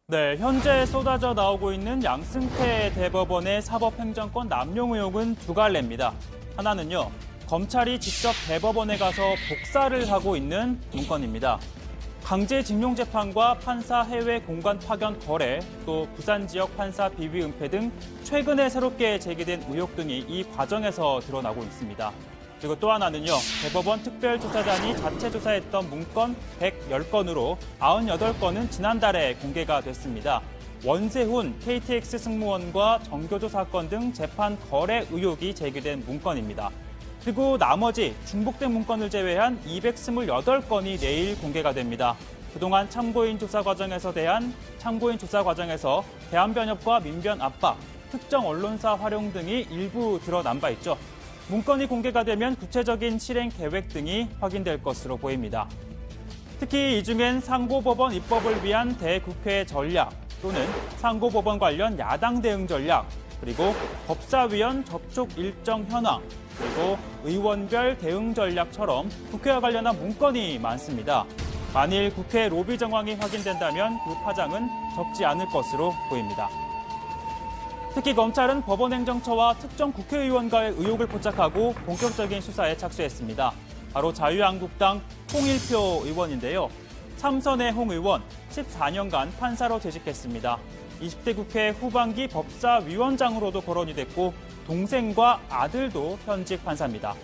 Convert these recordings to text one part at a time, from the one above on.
네, 현재 쏟아져 나오고 있는 양승태 대법원의 사법행정권 남용 의혹은 두 갈래입니다. 하나는요, 검찰이 직접 대법원에 가서 복사를 하고 있는 문건입니다. 강제징용 재판과 판사 해외 공간 파견 거래, 또 부산 지역 판사 비위 은폐 등 최근에 새롭게 제기된 의혹 등이 이 과정에서 드러나고 있습니다. 그리고 또 하나는요, 대법원 특별조사단이 자체 조사했던 문건 110건으로 98건은 지난달에 공개가 됐습니다. 원세훈 KTX 승무원과 정교조 사건 등 재판 거래 의혹이 제기된 문건입니다. 그리고 나머지 중복된 문건을 제외한 228건이 내일 공개가 됩니다. 그동안 참고인 조사 과정에서 대한변협과 민변 압박, 특정 언론사 활용 등이 일부 드러난 바 있죠. 문건이 공개가 되면 구체적인 실행 계획 등이 확인될 것으로 보입니다. 특히 이 중엔 상고법원 입법을 위한 대국회 전략 또는 상고법원 관련 야당 대응 전략, 그리고 법사위원 접촉 일정 현황, 그리고 의원별 대응 전략처럼 국회와 관련한 문건이 많습니다. 만일 국회 로비 정황이 확인된다면 그 파장은 적지 않을 것으로 보입니다. 특히 검찰은 법원행정처와 특정 국회의원과의 의혹을 포착하고 본격적인 수사에 착수했습니다. 바로 자유한국당 홍일표 의원인데요. 참선의 홍 의원, 14년간 판사로 재직했습니다. 20대 국회 후반기 법사위원장으로도 거론이 됐고 동생과 아들도 현직 판사입니다.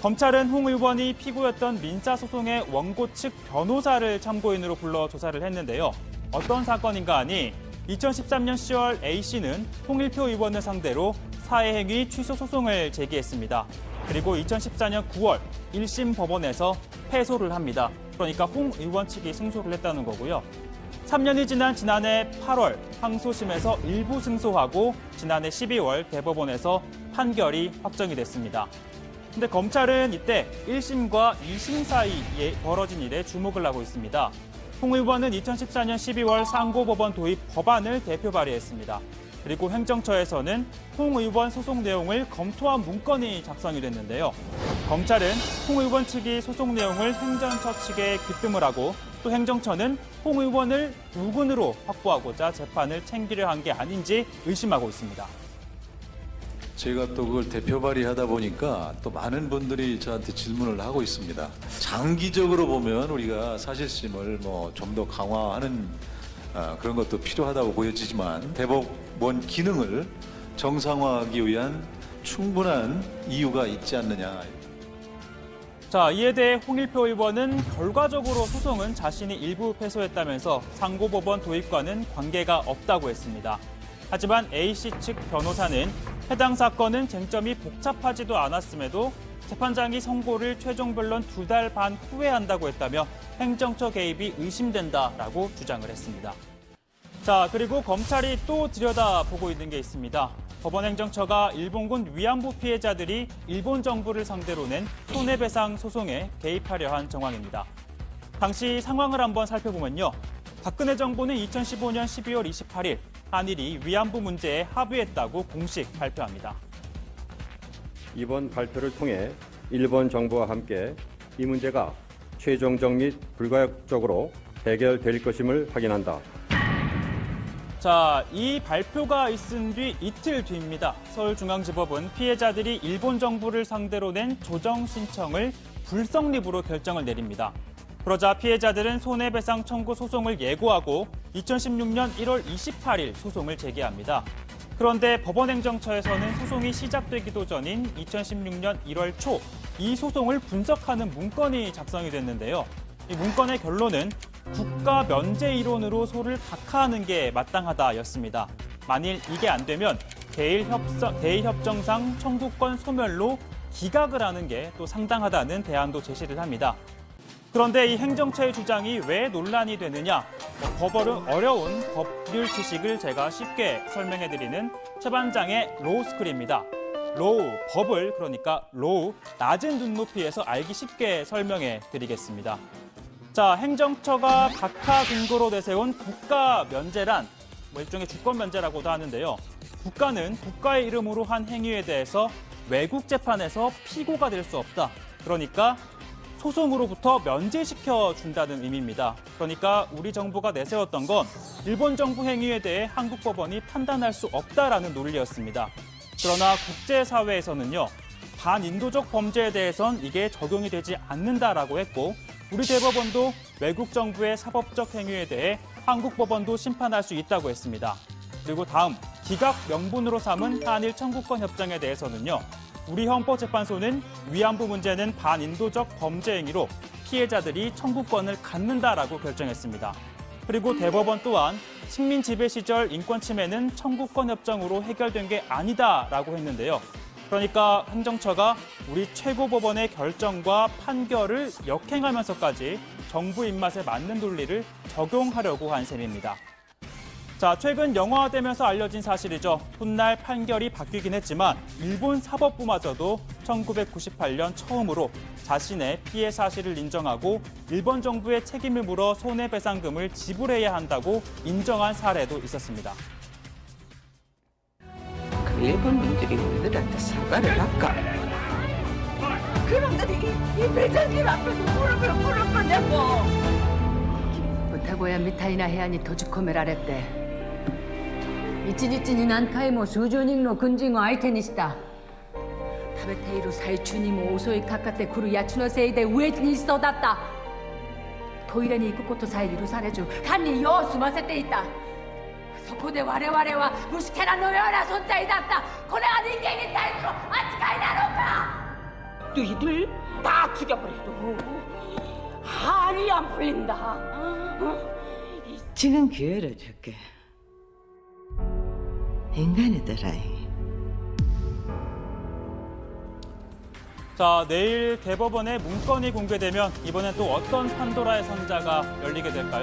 검찰은 홍 의원이 피고였던 민사소송의 원고 측 변호사를 참고인으로 불러 조사를 했는데요. 어떤 사건인가 하니 2013년 10월 A씨는 홍일표 의원을 상대로 사회행위 취소 소송을 제기했습니다. 그리고 2014년 9월 1심 법원에서 패소를 합니다. 그러니까 홍 의원 측이 승소를 했다는 거고요. 3년이 지난 지난해 8월 항소심에서 일부 승소하고 지난해 12월 대법원에서 판결이 확정이 됐습니다. 근데 검찰은 이때 1심과 2심 사이에 벌어진 일에 주목을 하고 있습니다. 홍 의원은 2014년 12월 상고법원 도입 법안을 대표 발의했습니다. 그리고 행정처에서는 홍 의원 소송 내용을 검토한 문건이 작성이 됐는데요. 검찰은 홍 의원 측이 소송 내용을 행정처 측에 귀뜸을 하고 또 행정처는 홍 의원을 유군으로 확보하고자 재판을 챙기려 한 게 아닌지 의심하고 있습니다. 제가 또 그걸 대표 발의하다 보니까 또 많은 분들이 저한테 질문을 하고 있습니다. 장기적으로 보면 우리가 사실심을 좀 더 강화하는 그런 것도 필요하다고 보여지지만 대법원 기능을 정상화하기 위한 충분한 이유가 있지 않느냐. 자, 이에 대해 홍일표 의원은 결과적으로 소송은 자신이 일부 패소했다면서 상고법원 도입과는 관계가 없다고 했습니다. 하지만 A씨 측 변호사는 해당 사건은 쟁점이 복잡하지도 않았음에도 재판장이 선고를 최종 변론 2달 반 후에 한다고 했다며 행정처 개입이 의심된다라고 주장을 했습니다. 자, 그리고 검찰이 또 들여다보고 있는 게 있습니다. 법원행정처가 일본군 위안부 피해자들이 일본 정부를 상대로 낸 손해배상 소송에 개입하려 한 정황입니다. 당시 상황을 한번 살펴보면요. 박근혜 정부는 2015년 12월 28일 한일이 위안부 문제에 합의했다고 공식 발표합니다. 이번 발표를 통해 일본 정부와 함께 이 문제가 최종적 및 불가역적으로 해결될 것임을 확인한다. 자, 이 발표가 있은 뒤 이틀 뒤입니다. 서울중앙지법은 피해자들이 일본 정부를 상대로 낸 조정 신청을 불성립으로 결정을 내립니다. 그러자 피해자들은 손해배상 청구 소송을 예고하고 2016년 1월 28일 소송을 제기합니다. 그런데 법원행정처에서는 소송이 시작되기도 전인 2016년 1월 초 이 소송을 분석하는 문건이 작성이 됐는데요. 이 문건의 결론은 국가 면제 이론으로 소를 각하하는 게 마땅하다였습니다. 만일 이게 안 되면 대의협정상 청구권 소멸로 기각을 하는 게 또 상당하다는 대안도 제시를 합니다. 그런데 이 행정처의 주장이 왜 논란이 되느냐? 어려운 법률 지식을 제가 쉽게 설명해드리는 최반장의 로우스쿨입니다. 로우, 법을 그러니까 로우, 낮은 눈높이에서 알기 쉽게 설명해 드리겠습니다. 자, 행정처가 각하 근거로 내세운 국가 면제란 일종의 주권 면제라고도 하는데요. 국가는 국가의 이름으로 한 행위에 대해서 외국 재판에서 피고가 될 수 없다. 그러니까 소송으로부터 면제시켜 준다는 의미입니다. 그러니까 우리 정부가 내세웠던 건 일본 정부 행위에 대해 한국 법원이 판단할 수 없다라는 논리였습니다. 그러나 국제사회에서는요, 반인도적 범죄에 대해선 이게 적용이 되지 않는다라고 했고, 우리 대법원도 외국 정부의 사법적 행위에 대해 한국 법원도 심판할 수 있다고 했습니다. 그리고 다음, 기각 명분으로 삼은 한일 청구권 협정에 대해서는요, 우리 헌법재판소는 위안부 문제는 반인도적 범죄 행위로 피해자들이 청구권을 갖는다라고 결정했습니다. 그리고 대법원 또한 식민 지배 시절 인권 침해는 청구권 협정으로 해결된 게 아니다라고 했는데요. 그러니까 행정처가 우리 최고법원의 결정과 판결을 역행하면서까지 정부 입맛에 맞는 논리를 적용하려고 한 셈입니다. 자, 최근 영화화되면서 알려진 사실이죠. 훗날 판결이 바뀌긴 했지만 일본 사법부마저도 1998년 처음으로 자신의 피해 사실을 인정하고 일본 정부의 책임을 물어 손해배상금을 지불해야 한다고 인정한 사례도 있었습니다. 그 일본 놈들이 우리들한테 사과를 할까? 그놈들이 이 배장님 앞에서 무릎을 꿇을 거냐고!歌小屋みたいな部屋に閉じ込められて一日に何回も数十人の軍人を相手にした食べている最中にも襲いかかってくる奴のせいで飢え死にしそうだった。トイレに行くことさえ許されず単に世を済ませていた。そこで我々は虫けらのような存在だった。これは人間に対する扱いなのか。 너희들 다 죽여버려도 한이 안 풀린다. 지금 기회를 줄게. 인간이더라이. 자, 내일 대법원의 문건이 공개되면 이번엔 또 어떤 판도라의 상자가 열리게 될까요?